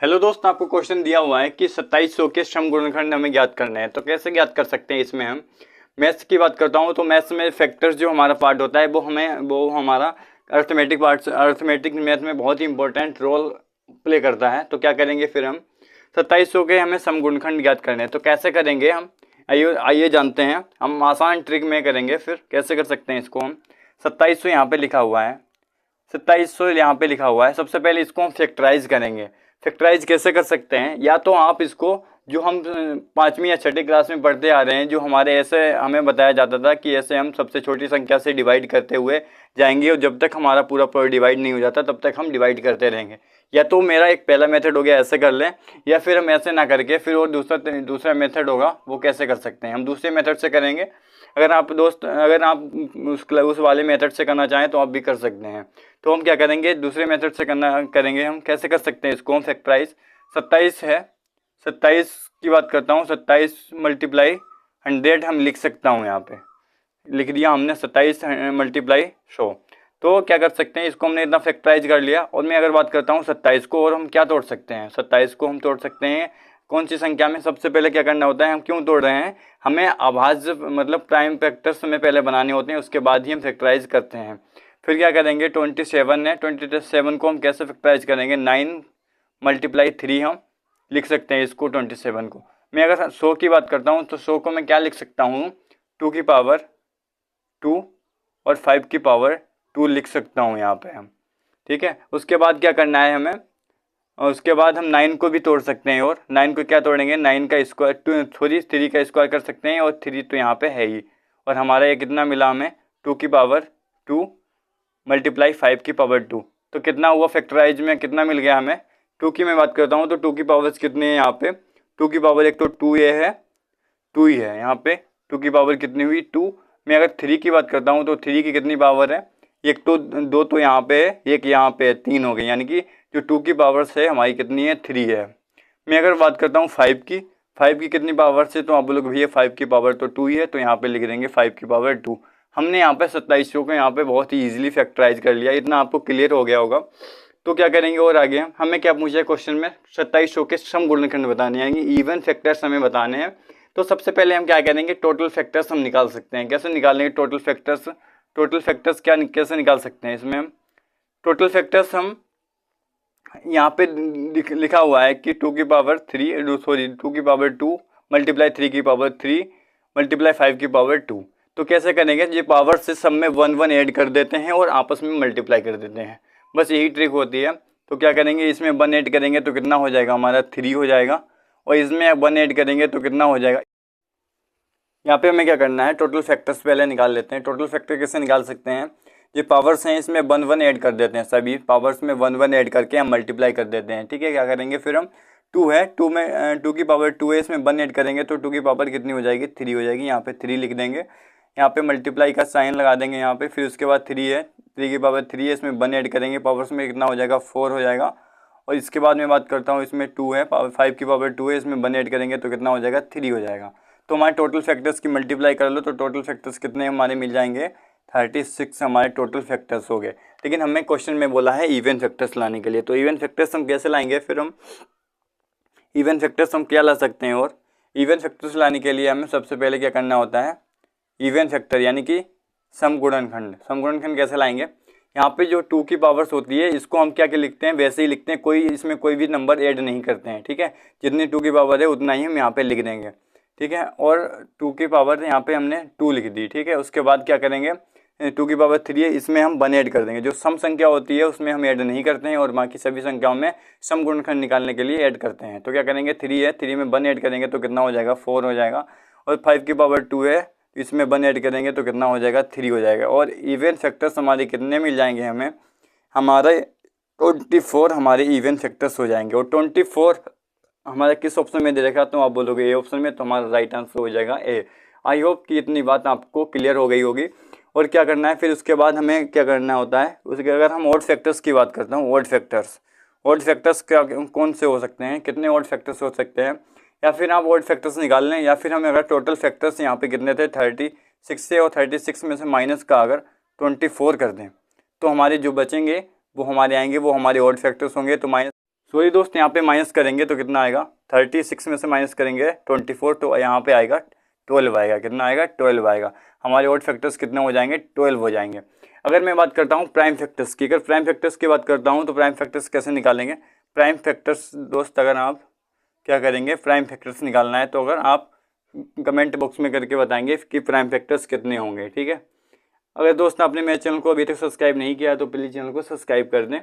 Hello दोस्त, आपको question दिया हुआ है कि 2700 के सम गुणनखंड हमें ज्ञात करना है। तो कैसे ज्ञात कर सकते हैं इसमें हम मैथ्स की बात करता हूँ तो मैथ्स में फैक्टर्स जो हमारा पार्ट होता है वो हमारा अर्थमेटिक मैथ में बहुत ही इंपॉर्टेंट रोल प्ले करता है। तो क्या करेंगे फिर हम 2700 के हमें सम गुणनखंड ज्ञात करने हैं। तो कैसे करेंगे हम, आइए जानते हैं। हम आसान ट्रिक में करेंगे। फिर कैसे कर सकते हैं इसको हम। 2700 यहाँ पे लिखा हुआ है, 2700 यहाँ पे लिखा हुआ है। सबसे पहले इसको हम फैक्टराइज करेंगे। फैक्टराइज कैसे कर सकते हैं, या तो आप इसको जो हम पाँचवीं या छठी क्लास में पढ़ते आ रहे हैं, जो हमारे ऐसे हमें बताया जाता था कि ऐसे हम सबसे छोटी संख्या से डिवाइड करते हुए जाएंगे और जब तक हमारा पूरा डिवाइड नहीं हो जाता तब तक हम डिवाइड करते रहेंगे। या तो मेरा एक पहला मेथड हो गया, ऐसे कर लें, या फिर हम ऐसे ना करके फिर और दूसरा मेथड होगा, वो कैसे कर सकते हैं हम दूसरे मेथड से करेंगे। अगर आप उस वाले मेथड से करना चाहें तो आप भी कर सकते हैं। तो हम क्या करेंगे, दूसरे मेथड से करेंगे। हम कैसे कर सकते हैं इसको हम फैक्टराइज। 27 है, 27 की बात करता हूँ। 27 मल्टीप्लाई 100 हम लिख सकता हूँ, यहाँ पे लिख दिया हमने 27 मल्टीप्लाई 100। तो क्या कर सकते हैं, इसको हमने इतना फैक्टराइज कर लिया। और मैं अगर बात करता हूँ 27 को, और हम क्या तोड़ सकते हैं, 27 को हम तोड़ सकते हैं कौन सी संख्या में। सबसे पहले क्या करना होता है, हम क्यों तोड़ रहे हैं, हमें अभाज्य मतलब प्राइम फैक्टर्स हमें पहले बनाने होते हैं, उसके बाद ही हम फैक्टराइज करते हैं। फिर क्या करेंगे, 27 है, 27 को हम कैसे फैक्टराइज करेंगे, 9 मल्टीप्लाई 3 हम लिख सकते हैं इसको 27 को। मैं अगर 100 की बात करता हूँ तो 100 को मैं क्या लिख सकता हूँ, 2 की पावर 2 और 5 की पावर 2 लिख सकता हूँ यहाँ पे हम। ठीक है, उसके बाद क्या करना है हमें, और उसके बाद हम 9 को भी तोड़ सकते हैं। और 9 को क्या तोड़ेंगे, 9 का स्क्वायर, 3 का स्क्वायर कर सकते हैं, और 3 तो यहाँ पे है ही। और हमारा ये कितना मिला हमें, 2 की पावर 2 मल्टीप्लाई 5 की पावर 2। तो कितना हुआ फैक्टराइज में, कितना मिल गया हमें। 2 की मैं बात करता हूँ तो 2 की पावर्स कितनी है यहाँ पे, 2 की पावर एक तो 2 ये है, 2 ही है यहाँ पे। 2 की पावर कितनी हुई, 2। मैं अगर 3 की बात करता हूँ तो 3 की कितनी पावर है, एक तो 2 तो यहाँ पे है, एक यहाँ पे है, 3 हो गई। यानी कि जो 2 की पावर से हमारी कितनी है, 3 है। मैं अगर बात करता हूँ 5 की कितनी पावर से, तो आप बोलोगे भैया 5 की पावर तो 2 ही है, तो यहाँ पे लिख देंगे 5 की पावर 2। हमने यहाँ पे 2700 को यहाँ पे बहुत ही ईजिली फैक्टराइज कर लिया। इतना आपको क्लियर हो गया होगा। तो क्या करेंगे और आगे हमें क्या पूछा है क्वेश्चन में, 2700 के सम गुणनखंड बताने हैं, यानी इवन फैक्टर्स हमें बताने हैं। तो सबसे पहले हम क्या करेंगे, टोटल फैक्टर्स हम निकाल सकते हैं। कैसे निकालेंगे टोटल फैक्टर्स, क्या कैसे निकाल सकते हैं इसमें हम। टोटल फैक्टर्स हम यहाँ पे लिखा हुआ है कि 2 की पावर 2 मल्टीप्लाई 3 की पावर 3 मल्टीप्लाई 5 की पावर 2। तो कैसे करेंगे, ये पावर से सब में 1 ऐड कर देते हैं और आपस में मल्टीप्लाई कर देते हैं, बस यही ट्रिक होती है। तो क्या करेंगे, इसमें 1 ऐड करेंगे तो कितना हो जाएगा हमारा, 3 हो जाएगा। और इसमें 1 ऐड करेंगे तो कितना हो जाएगा। यहाँ पे हमें क्या करना है, टोटल फैक्टर्स पहले निकाल लेते हैं। टोटल फैक्टर कैसे निकाल सकते हैं, ये पावर्स हैं इसमें 1 ऐड कर देते हैं, सभी पावर्स में 1 ऐड करके हम मल्टीप्लाई कर देते हैं। ठीक है, क्या करेंगे फिर हम, 2 है, 2 में 2 की पावर 2 है, इसमें 1 ऐड करेंगे तो 2 की पावर कितनी हो जाएगी, 3 हो जाएगी। यहाँ पे 3 लिख देंगे, यहाँ पे मल्टीप्लाई का साइन लगा देंगे यहाँ पे। फिर उसके बाद 3 है, 3 की पावर 3 है, इसमें 1 ऐड करेंगे, पावर्स में कितना हो जाएगा, 4 हो जाएगा। और इसके बाद मैं बात करता हूँ, इसमें 2 है, 5 की पावर 2 है, इसमें 1 ऐड करेंगे तो कितना हो जाएगा, 3 हो जाएगा। तो हमारे टोटल फैक्टर्स की मल्टीप्लाई कर लो तो टोटल फैक्टर्स कितने हमारे मिल जाएंगे, 36 हमारे टोटल फैक्टर्स हो गए। लेकिन हमें क्वेश्चन में बोला है इवन फैक्टर्स लाने के लिए। तो इवन फैक्टर्स हम कैसे लाएंगे, फिर हम इवन फैक्टर्स हम क्या ला सकते हैं। और इवन फैक्टर्स लाने के लिए हमें सबसे पहले क्या करना होता है, इवन फैक्टर यानी कि सम गुणनखंड कैसे लाएंगे। यहाँ पे जो 2 की पावर्स होती है इसको हम क्या लिखते हैं, वैसे ही लिखते हैं, इसमें कोई भी नंबर ऐड नहीं करते हैं। ठीक है, जितनी 2 की पावर है उतना ही हम यहाँ पे लिख देंगे। ठीक है, और 2 की पावर यहाँ पे हमने 2 लिख दी। ठीक है, उसके बाद क्या करेंगे, 2 की पावर 3 है, इसमें हम 1 ऐड कर देंगे। जो सम संख्या होती है उसमें हम ऐड नहीं करते हैं, और बाकी सभी संख्याओं में सम गुणनखंड निकालने के लिए ऐड करते हैं। तो क्या करेंगे, 3 है, 3 में 1 ऐड करेंगे तो कितना हो जाएगा, 4 हो जाएगा। और 5 की पावर 2 है, इसमें 1 ऐड करेंगे तो कितना हो जाएगा, 3 हो जाएगा। और इवन फैक्टर्स हमारे कितने मिल जाएंगे हमें, हमारे 24 हमारे इवन फैक्टर्स हो जाएंगे। और 24 हमारा किस ऑप्शन में दे रखा, तो आप बोलोगे ए ऑप्शन में, तो हमारा राइट आंसर हो जाएगा ए। आई होप कि इतनी बात आपको क्लियर हो गई होगी। और क्या करना है फिर उसके बाद हमें क्या करना होता है, उसके अगर हम ऑड फैक्टर्स की बात करता हूँ, ऑड फैक्टर्स क्या कौन से हो सकते हैं, कितने ऑड फैक्टर्स हो सकते हैं। या फिर आप ऑड फैक्टर्स निकाल लें, या फिर हमें अगर टोटल फैक्टर्स यहाँ पे कितने थे 36 से, और 36 में से माइनस का अगर 24 कर दें तो हमारे जो बचेंगे वो हमारे आएंगे, वो हमारे ऑड फैक्टर्स होंगे। तो सॉरी दोस्त, यहाँ पे माइनस करेंगे तो कितना आएगा, 36 में से माइनस करेंगे 24 तो यहाँ पे आएगा 12 आएगा। कितना आएगा, 12 आएगा। हमारे ऑड फैक्टर्स कितने हो जाएंगे, 12 हो जाएंगे। अगर मैं बात करता हूँ प्राइम फैक्टर्स की, अगर प्राइम फैक्टर्स की बात करता हूँ तो प्राइम फैक्टर्स कैसे निकालेंगे। प्राइम फैक्टर्स दोस्त अगर आप क्या करेंगे, प्राइम फैक्टर्स निकालना है तो अगर आप कमेंट बॉक्स में करके बताएंगे कि प्राइम फैक्टर्स कितने होंगे, ठीक है। अगर दोस्त आपने मेरे चैनल को अभी तक सब्सक्राइब नहीं किया तो प्लीज़ चैनल को सब्सक्राइब कर दें।